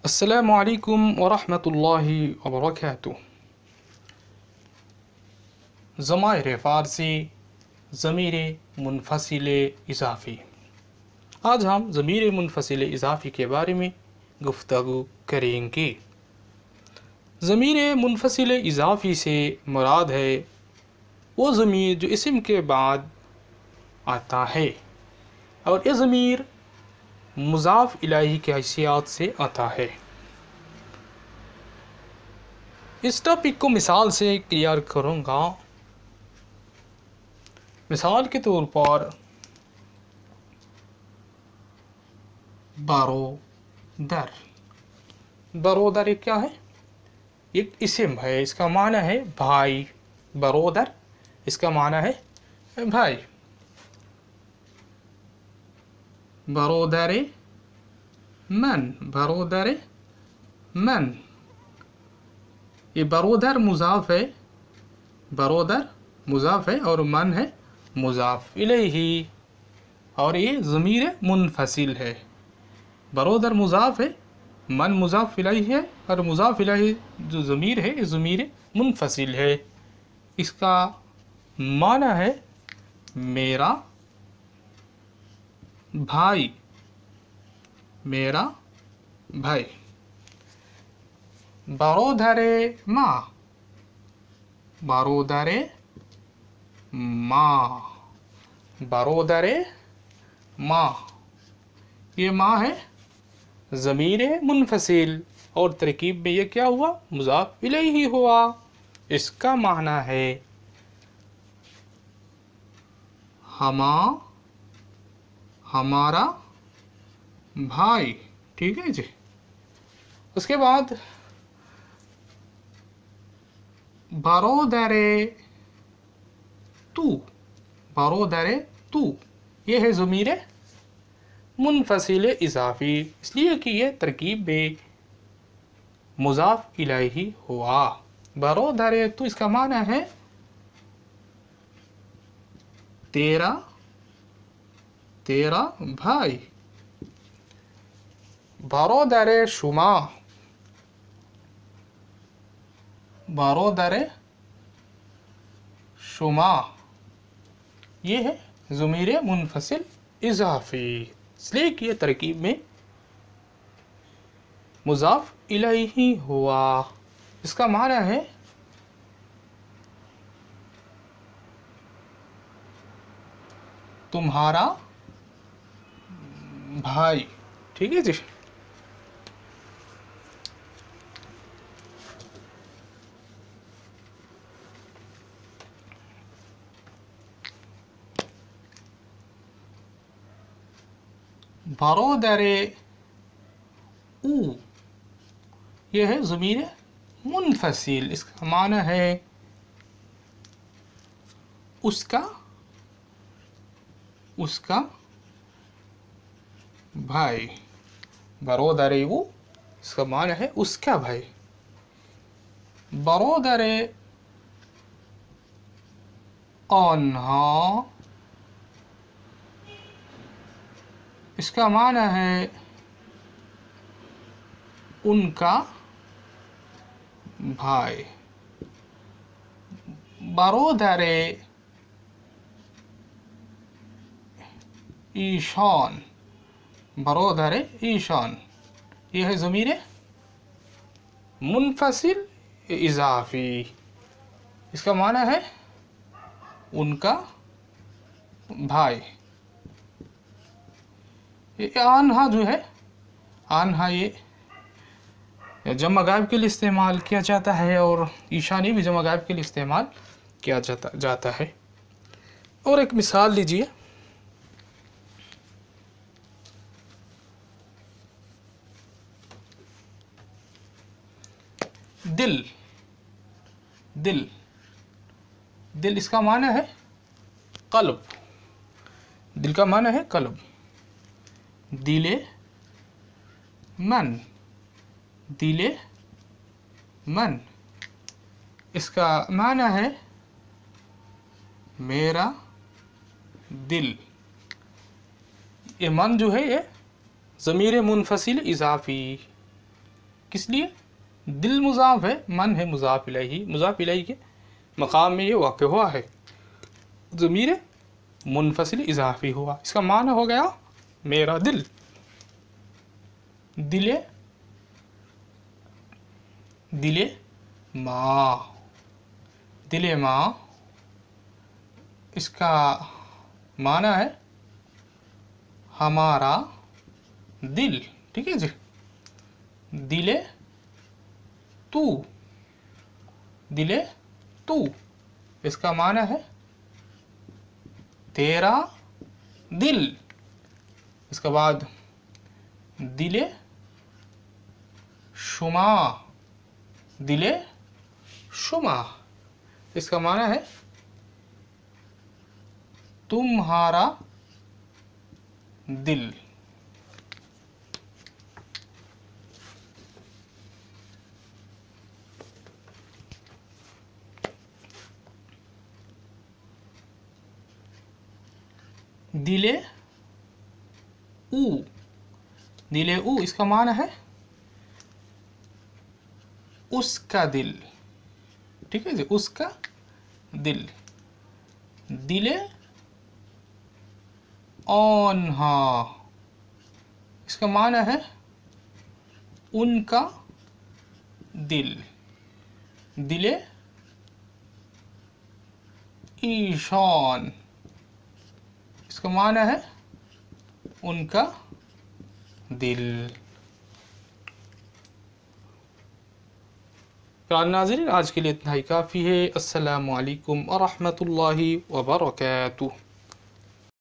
अस्सलामु अलैकुम वरहमतुल्लाहि वबरकातुह। ज़माइर फ़ारसी ज़मीर मुनफ़सिल इज़ाफ़ी। आज हम ज़मीर मुनफ़सिल इज़ाफ़ी के बारे में गुफ्तगू करेंगे। ज़मीर मुनफ़सिल इज़ाफ़ी से मुराद है वो ज़मीर जो इस्म के बाद आता है और ये ज़मीर मुज़ाफ़ इलैही की हैसियत से आता है। इस टॉपिक को मिसाल से क्लियर करूँगा। मिसाल के तौर पर बरोदर। बरोदर एक क्या है? एक इस्म है, इसका माना है भाई। बरोदर इसका माना है भाई। बरोदर मन, बरोदर मन। ये बरोदर मुज़ाफ़ है, बरोदर मुज़ाफ़ है और मन है मुज़ाफ़ इलैही, और ये ज़मीर मुनफ़सिल है। बरोदर मुज़ाफ़ है, मन मुज़ाफ़ इलैही है और मुज़ाफ़ इलैही जो ज़मीर है ये ज़मीर मुनफ़सिल है। इसका माना है मेरा भाई, मेरा भाई। बरोदर माँ, बरोदर माँ, बरोदर माँ। ये माँ है ज़मीर मुनफ़सिल और तरकीब में ये क्या हुआ? मुज़ाफ़ इलैही हुआ। इसका माना है हमारा भाई। ठीक है जी। उसके बाद बरोदर तू, बरोदर तू ये है ज़मीर मुनफ़सिल इज़ाफ़ी, इसलिए कि ये तरकीब में मुज़ाफ़ इलैही हुआ। बरोदर तू इसका माना है तेरा तेरा भाई। बरोदर शुमा, बरोदर शुमा ये है ज़मीर मुनफ़सिल इज़ाफ़ी, इसलिए कि ये तरकीब में मुज़ाफ़ इलैही हुआ। इसका माना है तुम्हारा भाई। ठीक है जी। बरोदर ऊ ये है ज़मीर मुनफ़सिल, इसका माना है उसका उसका भाई। बरोदर ऊ इसका माना है उसका भाई। बरोदर आन्हा इसका माना है उनका भाई। बरोदर ईशान, बरोदर ईशान ये है ज़मीर मुनफ़सिल इज़ाफ़ी, इसका माना है उनका भाई। ये आन्हा जो है, आन्हा ये जमा गायब के लिए इस्तेमाल किया जाता है और ईशानी भी जमा गायब के लिए इस्तेमाल किया जाता है। और एक मिसाल लीजिए। दिल, दिल, दिल इसका माना है क़ल्ब। दिल का माना है क़ल्ब। दिले मन, दिले मन इसका माना है मेरा दिल। ये मन जो है ये ज़मीर मुनफ़सिल इज़ाफ़ी, किस लिए? दिल मुज़ाफ है, मन है मुज़ाफ इलैही के मकाम में ये वाक़ हुआ है। ज़मीर मुनफसिल इज़ाफ़ी हुआ, इसका माना हो गया मेरा दिल। दिले दिले माँ, दिले माँ, इसका माना है हमारा दिल। ठीक है जी। दिले तू, दिले तू, इसका माना है तेरा दिल। इसके बाद दिले शुमा, दिले शुमा, इसका माना है तुम्हारा दिल। दिले ऊ, दिले ऊ, इसका माना है उसका दिल। ठीक है जी, उसका दिल। दिले औन्हा, इसका माना है उनका दिल। दिले ईशान, इसका माना है उनका दिल। नाज़रीन, आज के लिए इतना ही काफ़ी है। अस्सलामु अलैकुम व रहमतुल्लाहि व बरकातुहू।